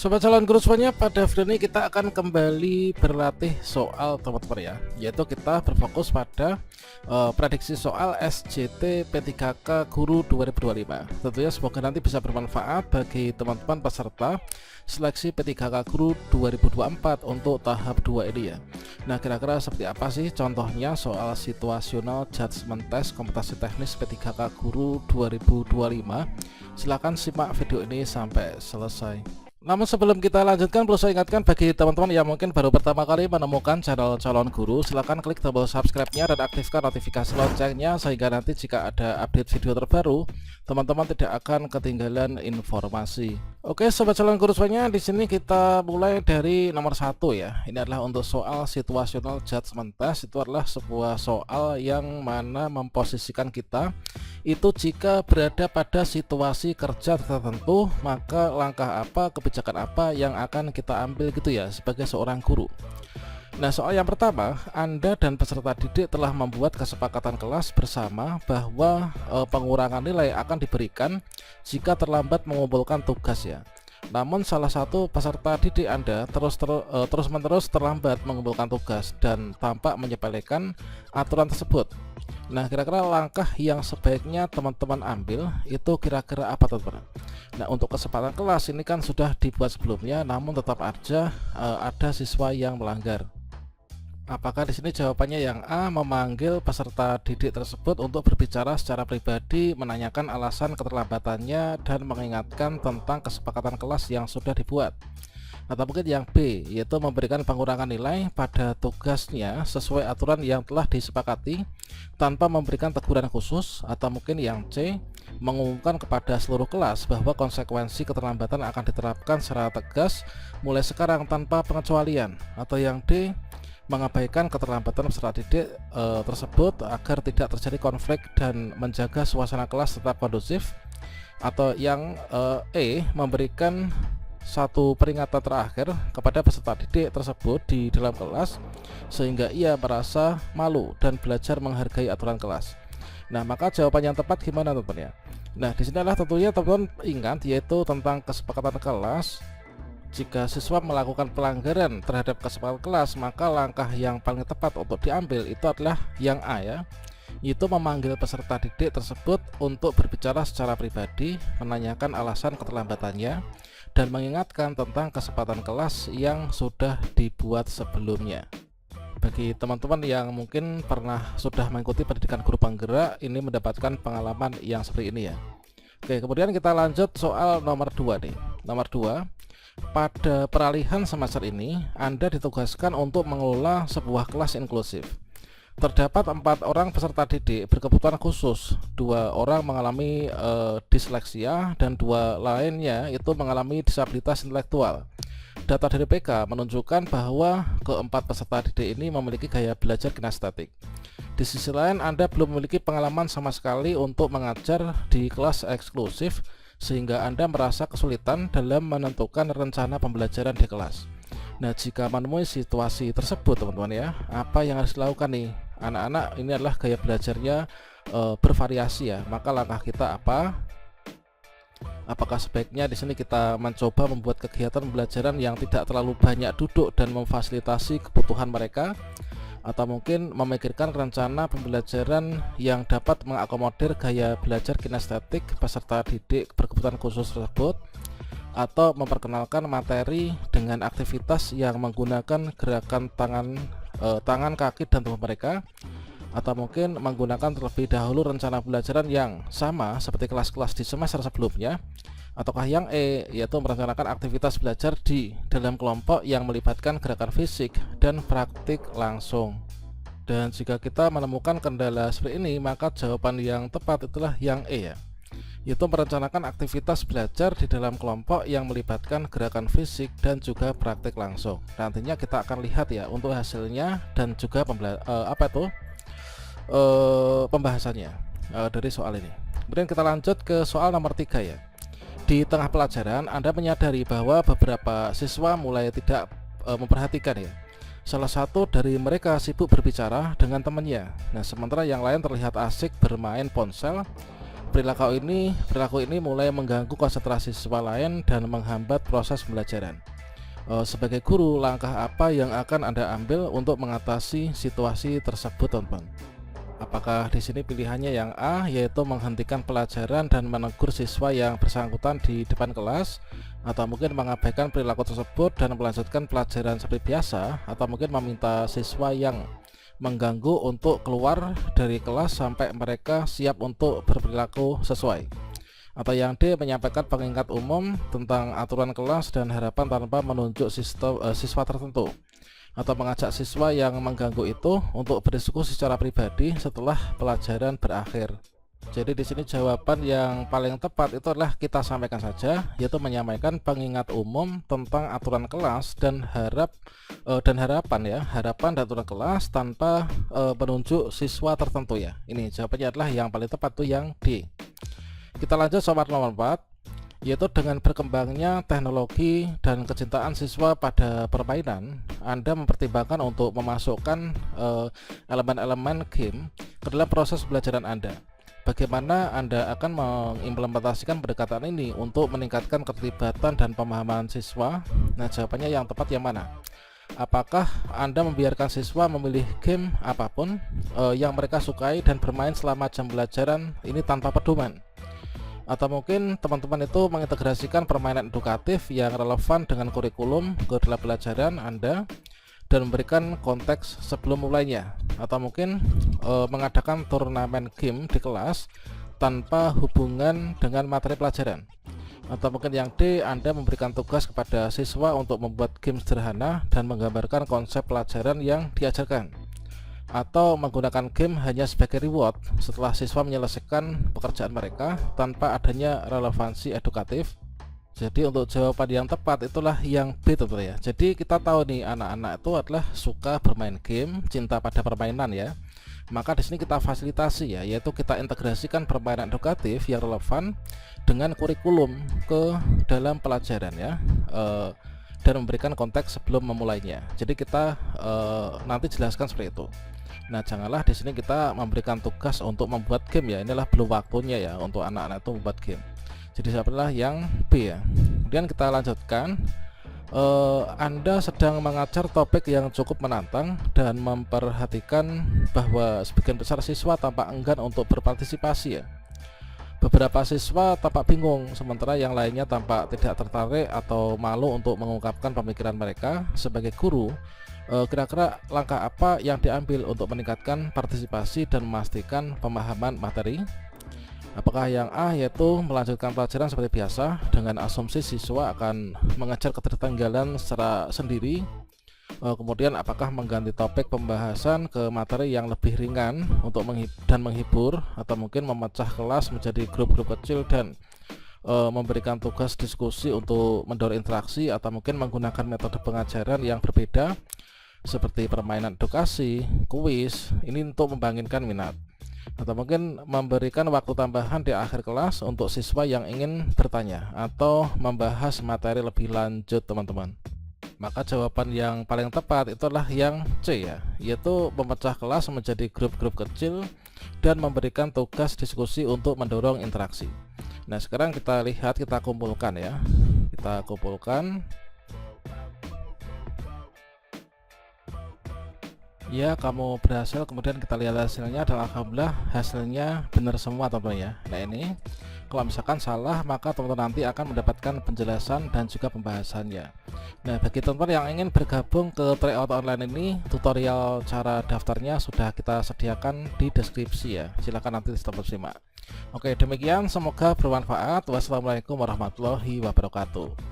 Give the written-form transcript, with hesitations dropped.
Sobat calon guru semuanya, pada video ini kita akan kembali berlatih soal teman-teman ya, yaitu kita berfokus pada prediksi soal SJT P3K Guru 2025. Tentunya semoga nanti bisa bermanfaat bagi teman-teman peserta seleksi P3K Guru 2024 untuk tahap 2 ini ya. Nah, kira-kira seperti apa sih contohnya soal situasional judgment test kompetensi teknis P3K Guru 2025? Silahkan simak video ini sampai selesai. Namun sebelum kita lanjutkan, perlu saya ingatkan bagi teman-teman yang mungkin baru pertama kali menemukan channel calon guru, silahkan klik tombol subscribe-nya dan aktifkan notifikasi loncengnya sehingga nanti jika ada update video terbaru, teman-teman tidak akan ketinggalan informasi. Oke, sobat calon guru semuanya, di sini kita mulai dari nomor 1 ya. Ini adalah untuk soal situational judgment test. Itu adalah sebuah soal yang mana memposisikan kita itu jika berada pada situasi kerja tertentu, maka langkah apa, kebijakan apa yang akan kita ambil gitu ya sebagai seorang guru. Nah, soal yang pertama, Anda dan peserta didik telah membuat kesepakatan kelas bersama bahwa pengurangan nilai akan diberikan jika terlambat mengumpulkan tugas ya. Namun salah satu peserta didik Anda terus-menerus terlambat mengumpulkan tugas dan tampak menyepelekan aturan tersebut. Nah, kira-kira langkah yang sebaiknya teman-teman ambil itu kira-kira apa, teman-teman? Nah, untuk kesempatan kelas ini kan sudah dibuat sebelumnya, namun tetap aja ada siswa yang melanggar. Apakah di sini jawabannya yang A, memanggil peserta didik tersebut untuk berbicara secara pribadi, menanyakan alasan keterlambatannya dan mengingatkan tentang kesepakatan kelas yang sudah dibuat? Atau mungkin yang B, yaitu memberikan pengurangan nilai pada tugasnya sesuai aturan yang telah disepakati tanpa memberikan teguran khusus? Atau mungkin yang C, mengumumkan kepada seluruh kelas bahwa konsekuensi keterlambatan akan diterapkan secara tegas mulai sekarang tanpa pengecualian? Atau yang D, mengabaikan keterlambatan peserta didik tersebut agar tidak terjadi konflik dan menjaga suasana kelas tetap kondusif? Atau yang E, memberikan satu peringatan terakhir kepada peserta didik tersebut di dalam kelas sehingga ia merasa malu dan belajar menghargai aturan kelas. Nah, maka jawaban yang tepat gimana, teman-teman ya? Nah, di sini adalah tentunya teman-teman ingat, yaitu tentang kesepakatan kelas. Jika siswa melakukan pelanggaran terhadap kesepakatan kelas, maka langkah yang paling tepat untuk diambil itu adalah yang A ya, yaitu memanggil peserta didik tersebut untuk berbicara secara pribadi, menanyakan alasan keterlambatannya dan mengingatkan tentang kesempatan kelas yang sudah dibuat sebelumnya. Bagi teman-teman yang mungkin sudah mengikuti pendidikan guru penggerak, ini mendapatkan pengalaman yang seperti ini ya. Oke, kemudian kita lanjut soal nomor 2 nih. Nomor 2, pada peralihan semester ini Anda ditugaskan untuk mengelola sebuah kelas inklusif. Terdapat 4 orang peserta didik berkebutuhan khusus, 2 orang mengalami disleksia dan 2 lainnya itu mengalami disabilitas intelektual. Data dari PK menunjukkan bahwa keempat peserta didik ini memiliki gaya belajar kinestetik. Di sisi lain, Anda belum memiliki pengalaman sama sekali untuk mengajar di kelas eksklusif sehingga Anda merasa kesulitan dalam menentukan rencana pembelajaran di kelas. Nah, jika menemui situasi tersebut, teman-teman ya, apa yang harus dilakukan nih? Anak-anak ini adalah gaya belajarnya bervariasi ya. Maka langkah kita apa? Apakah sebaiknya di sini kita mencoba membuat kegiatan pembelajaran yang tidak terlalu banyak duduk dan memfasilitasi kebutuhan mereka? Atau mungkin memikirkan rencana pembelajaran yang dapat mengakomodir gaya belajar kinestetik peserta didik berkebutuhan khusus tersebut? Atau memperkenalkan materi dengan aktivitas yang menggunakan gerakan tangan, kaki, dan tubuh mereka? Atau mungkin menggunakan terlebih dahulu rencana pembelajaran yang sama seperti kelas-kelas di semester sebelumnya? Ataukah yang E, yaitu merencanakan aktivitas belajar di dalam kelompok yang melibatkan gerakan fisik dan praktik langsung? Dan jika kita menemukan kendala seperti ini, maka jawaban yang tepat itulah yang E ya, yaitu merencanakan aktivitas belajar di dalam kelompok yang melibatkan gerakan fisik dan juga praktik langsung. Nantinya kita akan lihat ya untuk hasilnya dan juga pembahasannya dari soal ini. Kemudian kita lanjut ke soal nomor 3 ya. Di tengah pelajaran Anda menyadari bahwa beberapa siswa mulai tidak memperhatikan ya. Salah satu dari mereka sibuk berbicara dengan temannya. Nah, sementara yang lain terlihat asik bermain ponsel. Perilaku ini mulai mengganggu konsentrasi siswa lain dan menghambat proses pembelajaran. Sebagai guru, langkah apa yang akan Anda ambil untuk mengatasi situasi tersebut, teman-teman? Apakah di sini pilihannya yang A, yaitu menghentikan pelajaran dan menegur siswa yang bersangkutan di depan kelas, atau mungkin mengabaikan perilaku tersebut dan melanjutkan pelajaran seperti biasa, atau mungkin meminta siswa yang mengganggu untuk keluar dari kelas sampai mereka siap untuk berperilaku sesuai, atau yang D, menyampaikan pengingat umum tentang aturan kelas dan harapan tanpa menunjuk siswa tertentu, atau mengajak siswa yang mengganggu itu untuk berdiskusi secara pribadi setelah pelajaran berakhir. Jadi di sini jawaban yang paling tepat itu adalah kita sampaikan saja, yaitu menyampaikan pengingat umum tentang aturan kelas dan harapan dan aturan kelas tanpa menunjuk siswa tertentu ya. Ini jawabannya adalah yang paling tepat tuh yang D. Kita lanjut soal nomor 4, yaitu dengan berkembangnya teknologi dan kecintaan siswa pada permainan, Anda mempertimbangkan untuk memasukkan elemen-elemen game ke dalam proses pembelajaran Anda. Bagaimana Anda akan mengimplementasikan pendekatan ini untuk meningkatkan keterlibatan dan pemahaman siswa? Nah, jawabannya yang tepat yang mana? Apakah Anda membiarkan siswa memilih game apapun yang mereka sukai dan bermain selama jam pelajaran ini tanpa pedoman? Atau mungkin teman-teman itu mengintegrasikan permainan edukatif yang relevan dengan kurikulum ke dalam pelajaran Anda dan memberikan konteks sebelum mulainya, atau mungkin mengadakan turnamen game di kelas tanpa hubungan dengan materi pelajaran, atau mungkin yang D, Anda memberikan tugas kepada siswa untuk membuat game sederhana dan menggambarkan konsep pelajaran yang diajarkan, atau menggunakan game hanya sebagai reward setelah siswa menyelesaikan pekerjaan mereka tanpa adanya relevansi edukatif. Jadi untuk jawaban yang tepat itulah yang B, tentu ya. Jadi kita tahu nih, anak-anak itu adalah suka bermain game, cinta pada permainan ya. Maka di sini kita fasilitasi ya, yaitu kita integrasikan permainan edukatif yang relevan dengan kurikulum ke dalam pelajaran ya, dan memberikan konteks sebelum memulainya. Jadi kita nanti jelaskan seperti itu. Nah, janganlah di sini kita memberikan tugas untuk membuat game ya. Inilah belum waktunya ya untuk anak-anak itu membuat game. Jadi adalah yang B ya. Kemudian kita lanjutkan. Anda sedang mengajar topik yang cukup menantang dan memperhatikan bahwa sebagian besar siswa tampak enggan untuk berpartisipasi ya. Beberapa siswa tampak bingung, sementara yang lainnya tampak tidak tertarik atau malu untuk mengungkapkan pemikiran mereka. Sebagai guru, kira-kira langkah apa yang diambil untuk meningkatkan partisipasi dan memastikan pemahaman materi? Apakah yang A, yaitu melanjutkan pelajaran seperti biasa dengan asumsi siswa akan mengejar ketertinggalan secara sendiri? Kemudian apakah mengganti topik pembahasan ke materi yang lebih ringan untuk menghibur, atau mungkin memecah kelas menjadi grup-grup kecil dan memberikan tugas diskusi untuk mendorong interaksi, atau mungkin menggunakan metode pengajaran yang berbeda seperti permainan edukasi, kuis, ini untuk membangkitkan minat, atau mungkin memberikan waktu tambahan di akhir kelas untuk siswa yang ingin bertanya atau membahas materi lebih lanjut, teman-teman. Maka jawaban yang paling tepat itu adalah yang C ya, yaitu memecah kelas menjadi grup-grup kecil dan memberikan tugas diskusi untuk mendorong interaksi. Nah, sekarang kita lihat, kita kumpulkan ya. Kita kumpulkan. Ya, kamu berhasil. Kemudian kita lihat hasilnya, dan alhamdulillah hasilnya benar semua, teman-teman ya. Nah, ini kalau misalkan salah, maka teman-teman nanti akan mendapatkan penjelasan dan juga pembahasannya. Nah, bagi teman-teman yang ingin bergabung ke tryout online ini, tutorial cara daftarnya sudah kita sediakan di deskripsi ya. Silahkan nanti tetap simak. Oke, demikian, semoga bermanfaat. Wassalamualaikum warahmatullahi wabarakatuh.